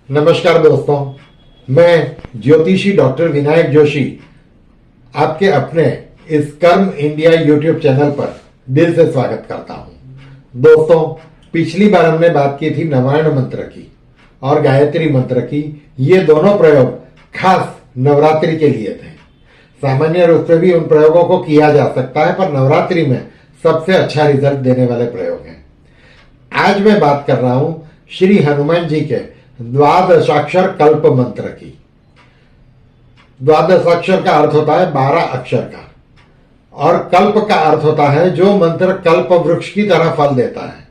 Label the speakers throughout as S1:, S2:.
S1: नमस्कार दोस्तों, मैं ज्योतिषी डॉक्टर विनायक जोशी आपके अपने इस कर्म इंडिया यूट्यूब चैनल पर दिल से स्वागत करता हूं। दोस्तों, पिछली बार हमने बात की थी नवायण मंत्र की और गायत्री मंत्र की। ये दोनों प्रयोग खास नवरात्रि के लिए थे। सामान्य रूप से भी उन प्रयोगों को किया जा सकता है, पर नवरात्रि में सबसे अच्छा रिजल्ट देने वाले प्रयोग हैं। आज मैं बात कर रहा हूं श्री हनुमान जी के द्वादशाक्षर कल्प मंत्र की। द्वादशाक्षर का अर्थ होता है 12 अक्षर का, और कल्प का अर्थ होता है जो मंत्र कल्प वृक्ष की तरह फल देता है।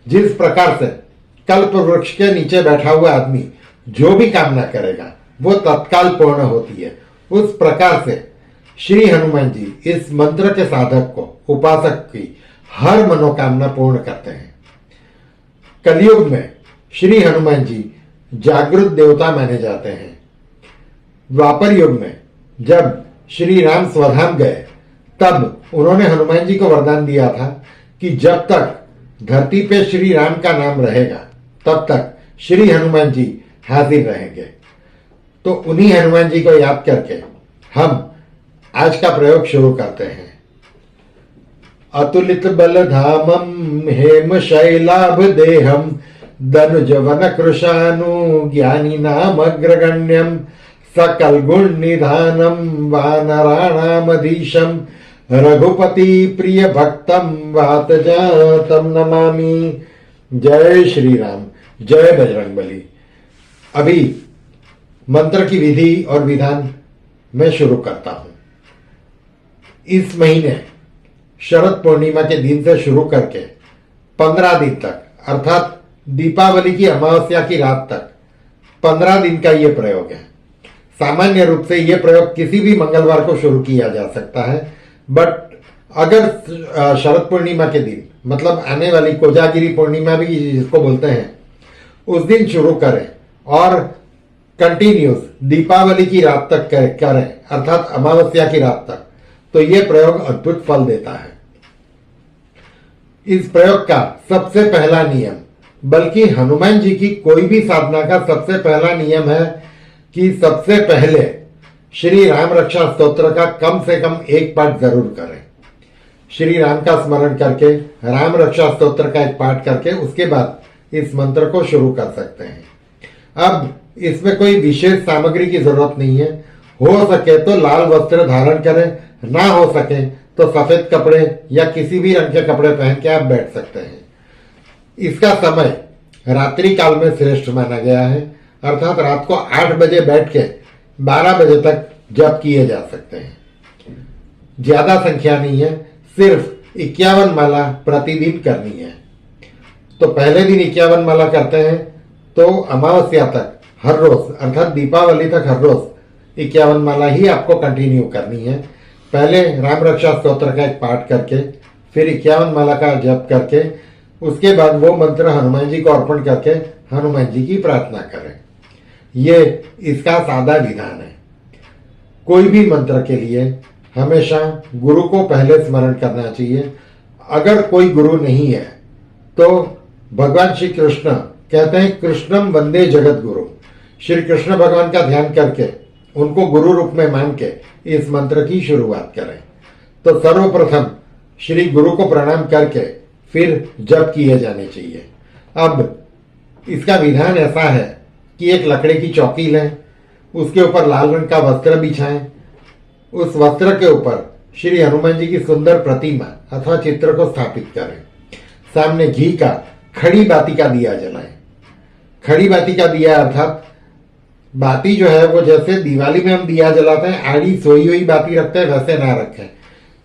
S1: जिस प्रकार से कल्प वृक्ष के नीचे बैठा हुआ आदमी जो भी कामना करेगा वो तत्काल पूर्ण होती है, उस प्रकार से श्री हनुमान जी इस मंत्र के साधक को, उपासक की हर मनोकामना पूर्ण करते हैं। कलयुग में श्री हनुमान जी जागृत देवता माने जाते हैं। द्वापर युग में जब श्री राम स्वधाम गए तब उन्होंने हनुमान जी को वरदान दिया था कि जब तक धरती पे श्री राम का नाम रहेगा तब तक श्री हनुमान जी हाजिर रहेंगे। तो उन्हीं हनुमान जी को याद करके हम आज का प्रयोग शुरू करते हैं। अतुलित बलधामम हेम शैलाभ देहम धनुज वन कृशानु ज्ञानी नाम अग्रगण्यम सकल गुण निधानम वानराणामधीशम रघुपति प्रिय भक्तम वात जातम नमामि। जय श्री राम, जय बजरंगबली। अभी मंत्र की विधि और विधान मैं शुरू करता हूं। इस महीने शरद पूर्णिमा के दिन से शुरू करके 15 दिन तक, अर्थात दीपावली की अमावस्या की रात तक 15 दिन का यह प्रयोग है। सामान्य रूप से यह प्रयोग किसी भी मंगलवार को शुरू किया जा सकता है, बट अगर शरद पूर्णिमा के दिन, मतलब आने वाली कोजागिरी पूर्णिमा भी जिसको बोलते हैं, उस दिन शुरू करें और कंटिन्यूस दीपावली की रात तक करें, अर्थात अमावस्या की रात तक, तो यह प्रयोग अद्भुत फल देता है। इस प्रयोग का सबसे पहला नियम, बल्कि हनुमान जी की कोई भी साधना का सबसे पहला नियम है कि सबसे पहले श्री राम रक्षा स्तोत्र का कम से कम एक पाठ जरूर करें। श्री राम का स्मरण करके, राम रक्षा स्तोत्र का एक पाठ करके उसके बाद इस मंत्र को शुरू कर सकते हैं। अब इसमें कोई विशेष सामग्री की जरूरत नहीं है। हो सके तो लाल वस्त्र धारण करें, ना हो सके तो सफेद कपड़े या किसी भी रंग के कपड़े पहन के आप बैठ सकते हैं। इसका समय रात्रि काल में श्रेष्ठ माना गया है, अर्थात रात को 8 बजे बैठ के 12 बजे तक जप किए जा सकते हैं। ज्यादा संख्या नहीं है, सिर्फ 51 माला प्रतिदिन करनी है। तो पहले दिन 51 माला करते हैं तो अमावस्या तक हर रोज, अर्थात दीपावली तक हर रोज 51 माला ही आपको कंटिन्यू करनी है। पहले राम रक्षा स्तोत्र का एक पाठ करके, फिर 51 माला का जप करके, उसके बाद वो मंत्र हनुमान जी को अर्पण करके हनुमान जी की प्रार्थना करें। ये इसका सादा विधान है। कोई भी मंत्र के लिए हमेशा गुरु को पहले स्मरण करना चाहिए। अगर कोई गुरु नहीं है तो भगवान श्री कृष्ण कहते हैं, कृष्णम वंदे जगत गुरु। श्री कृष्ण भगवान का ध्यान करके, उनको गुरु रूप में मान के इस मंत्र की शुरुआत करें। तो सर्वप्रथम श्री गुरु को प्रणाम करके फिर जप किए जाने चाहिए। अब इसका विधान ऐसा है कि एक लकड़ी की चौकी लें, उसके ऊपर लाल रंग का वस्त्र बिछाएं, उस वस्त्र के ऊपर श्री हनुमान जी की सुंदर प्रतिमा अथवा चित्र को स्थापित करें। सामने घी का खड़ी बाती का दिया जलाएं। खड़ी बाती का दिया अर्थात बाती जो है वो जैसे दिवाली में हम दिया जलाते हैं, आड़ी सोई हुई बाती रखते हैं, वैसे ना रखें।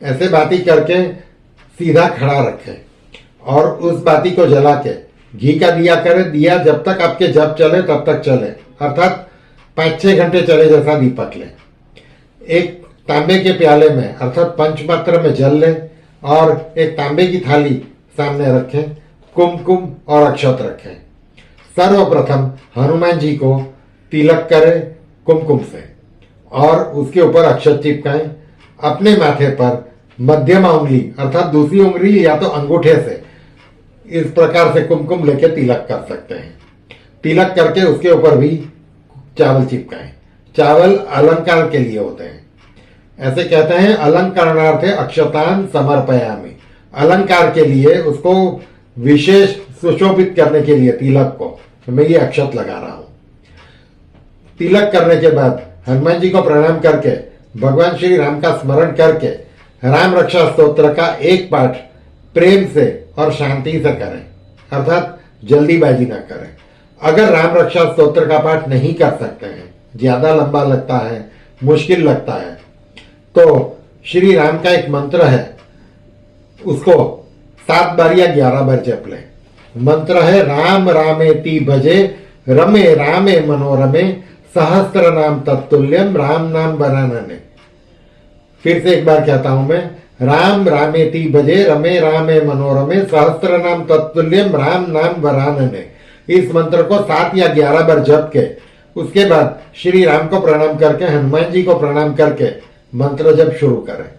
S1: ऐसे बाती करके सीधा खड़ा रखें और उस बाती को जला के घी का दिया करें। दिया जब तक आपके जप चले तब तक चले, अर्थात 5-6 घंटे चले जैसा दीपक लें। एक तांबे के प्याले में, अर्थात पंचपात्र में जल लें और एक तांबे की थाली सामने रखें। कुमकुम और अक्षत रखें। सर्वप्रथम हनुमान जी को तिलक करें कुमकुम से और उसके ऊपर अक्षत चिपकाएं। अपने माथे पर मध्यमा उंगली अर्थात दूसरी उंगली या तो अंगूठे से इस प्रकार से कुमकुम लेके तिलक कर सकते हैं। तिलक करके उसके ऊपर भी चावल चिपकाएं। चावल अलंकार के लिए होते हैं, ऐसे कहते हैं अलंकारणार्थे अक्षतान समर्पयामि। अलंकार के लिए, उसको विशेष सुशोभित करने के लिए तिलक को मैं ये अक्षत लगा रहा हूं। तिलक करने के बाद हनुमान जी को प्रणाम करके भगवान श्री राम का स्मरण करके राम रक्षा स्तोत्र का एक पाठ प्रेम से और शांति से करें, अर्थात जल्दीबाजी ना करें। अगर राम रक्षा स्तोत्र का पाठ नहीं कर सकते हैं, ज्यादा लंबा लगता है, मुश्किल लगता है, तो श्री राम का एक मंत्र है, उसको 7 बार या 11 बार जप लें। मंत्र है राम रामेति भजे रमे रामे मनोरमे सहस्त्र नाम तत्तुल्यम राम नाम वरानने। फिर से एक बार कहता हूं मैं, राम रामेति भजे रमे रामे मनोरमे सहस्त्र नाम तत्तुल्यम राम नाम वरानने। इस मंत्र को 7 या 11 बार जप के उसके बाद श्री राम को प्रणाम करके, हनुमान जी को प्रणाम करके मंत्र जप शुरू करें।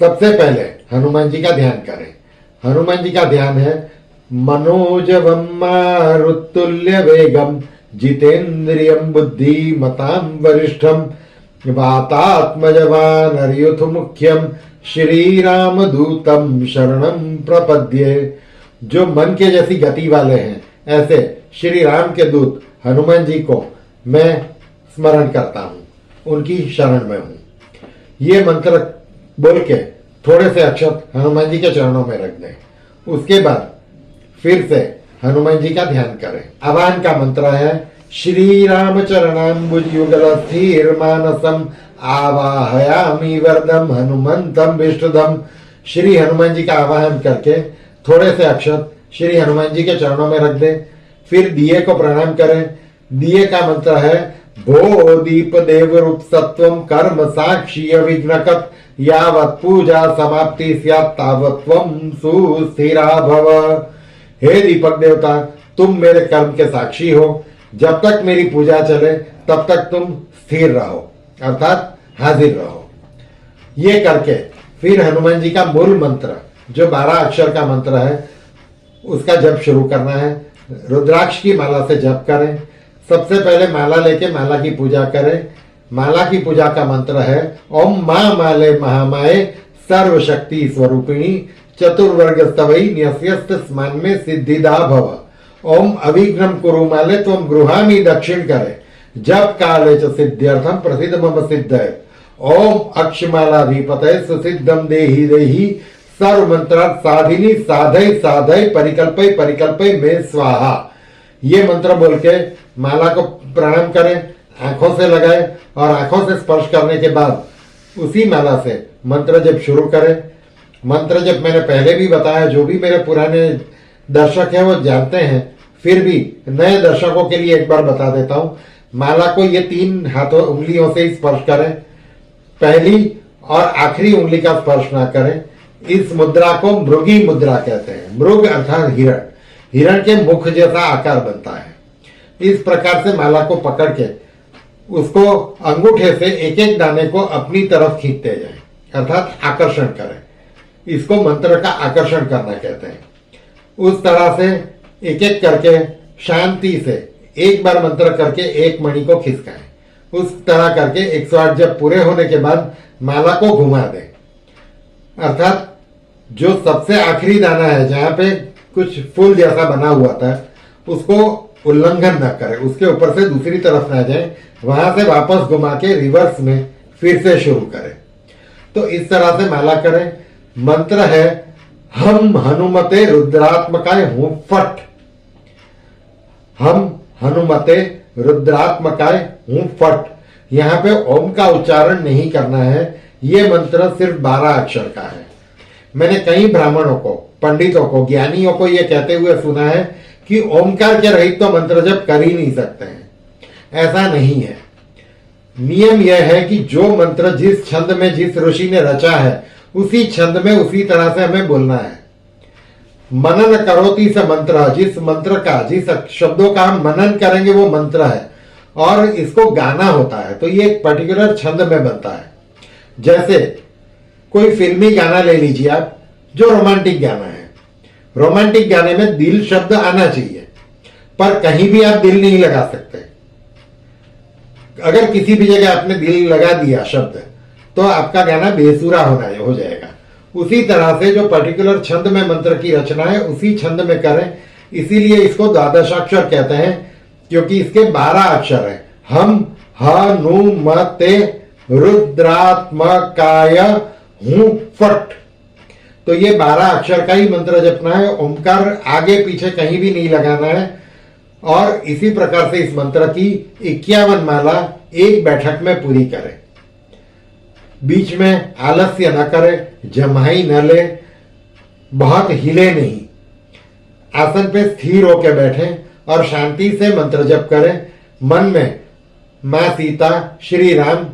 S1: सबसे पहले हनुमान जी का ध्यान करें। हनुमान जी का ध्यान है मनोजवम मारुतुल्य वेगम जितेन्द्रियम बुद्धिमतां वरिष्ठम वातात्मजवान अर्युथ मुख्यम श्री राम दूतम शरणम प्रपद्ये। जो मन के जैसी गति वाले हैं, ऐसे श्री राम के दूत हनुमान जी को मैं स्मरण करता हूं, उनकी शरण में हूं। ये मंत्र बोल के थोड़े से अक्षत हनुमान जी के चरणों में रख दें। उसके बाद फिर से हनुमान जी का ध्यान करें। आवाहन का मंत्र है श्री राम चरणाम्बुज युगल स्थिर मानसम आवाहयामि वरदम हनुमंतम विष्णुदम। श्री हनुमान जी का आवाहन करके थोड़े से अक्षत श्री हनुमान जी के चरणों में रख दें। फिर दिए को प्रणाम करें। दिए का मंत्र है भो दीप देव रूप सत्वम कर्म साक्षी विघ्नकत यावत पूजा समाप्ति स्यात् तावत् त्वं सुस्थिरा भव। हे दीपक देवता, तुम मेरे कर्म के साक्षी हो, जब तक मेरी पूजा चले तब तक तुम स्थिर रहो, अर्थात हाजिर रहो। ये करके फिर हनुमान जी का मूल मंत्र जो 12 अक्षर का मंत्र है उसका जप शुरू करना है। रुद्राक्ष की माला से जप करें। सबसे पहले माला लेके माला की पूजा करें। माला की पूजा का मंत्र है ओम मां माले महामाये सर्वशक्ति स्वरूपिणी चतुर्वर्ग स्तवई न्यस्यस्त स्मान में सिद्धिदा भव। ओम अविघ्नम कुरु माले त्वं गृहामि दक्षिण करे जप काले च सिद्ध्यर्थम प्रसिद्ध मम सिद्धये। ओम अक्षमालाधिपतये सुसिद्धम देहि देहि सर्व मंत्रार्थ साधिनी साधय साधय परिकल्पय परिकल्पय में स्वाहा। ये मंत्र बोल के माला को प्रणाम करें, आंखों से लगाए और आंखों से स्पर्श करने के बाद उसी माला से मंत्र जप शुरू करें। मंत्र जप मैंने पहले भी बताया, जो भी मेरे पुराने दर्शक हैं वो जानते हैं, फिर भी नए दर्शकों के लिए एक बार बता देता हूं। माला को ये 3 हाथों उंगलियों से ही स्पर्श करें। पहली और आखिरी उंगली का स्पर्श ना करें। इस मुद्रा को मृगी मुद्रा कहते हैं। मृग अर्थात हिरण, हिरण के मुख जैसा आकार बनता है। इस प्रकार से माला को पकड़ के उसको अंगूठे से एक एक दाने को अपनी तरफ खींचते जाएं, अर्थात आकर्षण करें। इसको मंत्र का आकर्षण करना कहते हैं। उस तरह से एक एक करके शांति से एक बार मंत्र करके एक मणि को खिसकाएं। उस तरह करके 108 जब पूरे होने के बाद माला को घुमा दें, अर्थात जो सबसे आखिरी दाना है जहां पे कुछ फूल जैसा बना हुआ था उसको उल्लंघन न करें, उसके ऊपर से दूसरी तरफ ना जाए, वहां से वापस घुमा के रिवर्स में फिर से शुरू करें। तो इस तरह से माला करें। मंत्र है हम हनुमते रुद्रात्मकाय हूं फट। हम हनुमते रुद्रात्मकाय हूं फट। यहां पे ओम का उच्चारण नहीं करना है। ये मंत्र सिर्फ 12 अक्षर का है। मैंने कई ब्राह्मणों को, पंडितों को, ज्ञानियों को यह कहते हुए सुना है कि ओमकार के रहित तो मंत्र जप कर ही नहीं सकते हैं। ऐसा नहीं है। नियम यह है कि जो मंत्र जिस छंद में जिस ऋषि ने रचा है उसी छंद में उसी तरह से हमें बोलना है। मनन करोति से मंत्र, जिस मंत्र का, जिस शब्दों का हम मनन करेंगे वो मंत्र है और इसको गाना होता है तो ये एक पर्टिकुलर छंद में बनता है। जैसे कोई फिल्मी गाना ले लीजिए आप, जो रोमांटिक गाना है। रोमांटिक गाने में दिल शब्द आना चाहिए। पर कहीं भी आप दिल नहीं लगा सकते। अगर किसी भी जगह आपने दिल लगा दिया शब्द, तो आपका गाना बेसुरा हो जाएगा। उसी तरह से जो पर्टिकुलर छंद में मंत्र की रचना है उसी छंद में करें। इसीलिए इसको द्वादशाक्षर कहते हैं, क्योंकि इसके 12 अक्षर हैं। हम, ह, नु, म, ते, रुद्रात्मकाय हूं फट। तो ये 12 अक्षर का ही मंत्र जपना है। ओमकार आगे पीछे कहीं भी नहीं लगाना है। और इसी प्रकार से इस मंत्र की 51 माला एक बैठक में पूरी करें। बीच में आलस्य न करे, जमाई न ले, बहुत हिले नहीं। आसन पे स्थिर होकर बैठें और शांति से मंत्र जप करें। मन में मां सीता, श्री राम,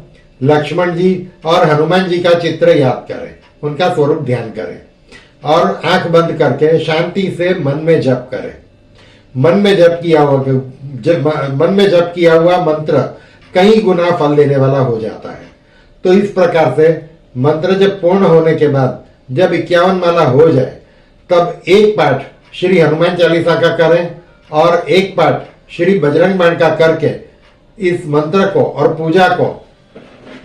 S1: लक्ष्मण जी और हनुमान जी का चित्र याद करें, उनका स्वरूप ध्यान करें और आंख बंद करके शांति से मन में जप करें। मन में जप किया हुआ मंत्र कई गुना फल देने वाला हो जाता है। तो इस प्रकार से मंत्र जब पूर्ण होने के बाद जब 51 माला हो जाए, तब एक पाठ श्री हनुमान चालीसा का करें और एक पाठ श्री बजरंग बाण का करके इस मंत्र को और पूजा को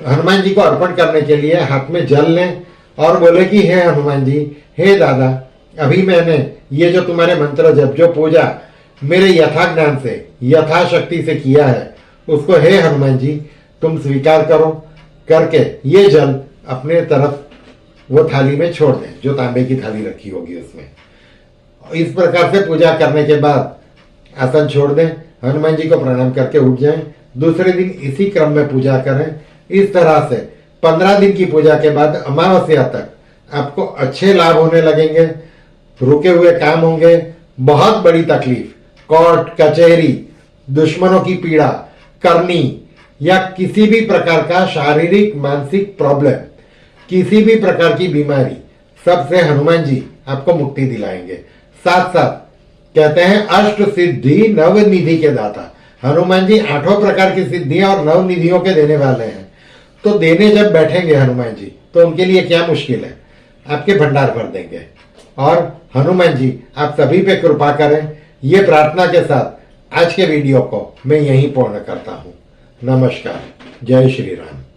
S1: हनुमान जी को अर्पण करने के लिए हाथ में जल लें और बोले कि हे हनुमान जी, हे दादा, अभी मैंने ये जो तुम्हारे मंत्र जप, जो पूजा मेरे यथा ज्ञान से, यथाशक्ति से किया है, उसको हे हनुमान जी तुम स्वीकार करो। करके ये जल अपने तरफ वो थाली में छोड़ दें, जो तांबे की थाली रखी होगी उसमें। इस प्रकार से पूजा करने के बाद आसन छोड़ दें, हनुमान जी को प्रणाम करके उठ जाएं। दूसरे दिन इसी क्रम में पूजा करें। इस तरह से 15 दिन की पूजा के बाद अमावस्या तक आपको अच्छे लाभ होने लगेंगे, रुके हुए काम होंगे। बहुत बड़ी तकलीफ, कोर्ट कचहरी, दुश्मनों की पीड़ा, करनी या किसी भी प्रकार का शारीरिक मानसिक प्रॉब्लम, किसी भी प्रकार की बीमारी, सबसे हनुमान जी आपको मुक्ति दिलाएंगे। साथ साथ कहते हैं अष्ट सिद्धि नव निधि के दाता। हनुमान जी 8 प्रकार की सिद्धियां और 9 निधियों के देने वाले हैं। तो देने जब बैठेंगे हनुमान जी, तो उनके लिए क्या मुश्किल है, आपके भंडार भर देंगे। और हनुमान जी आप सभी पे कृपा करें, ये प्रार्थना के साथ आज के वीडियो को मैं यहीं पूर्ण करता हूं। नमस्कार। जय श्री राम।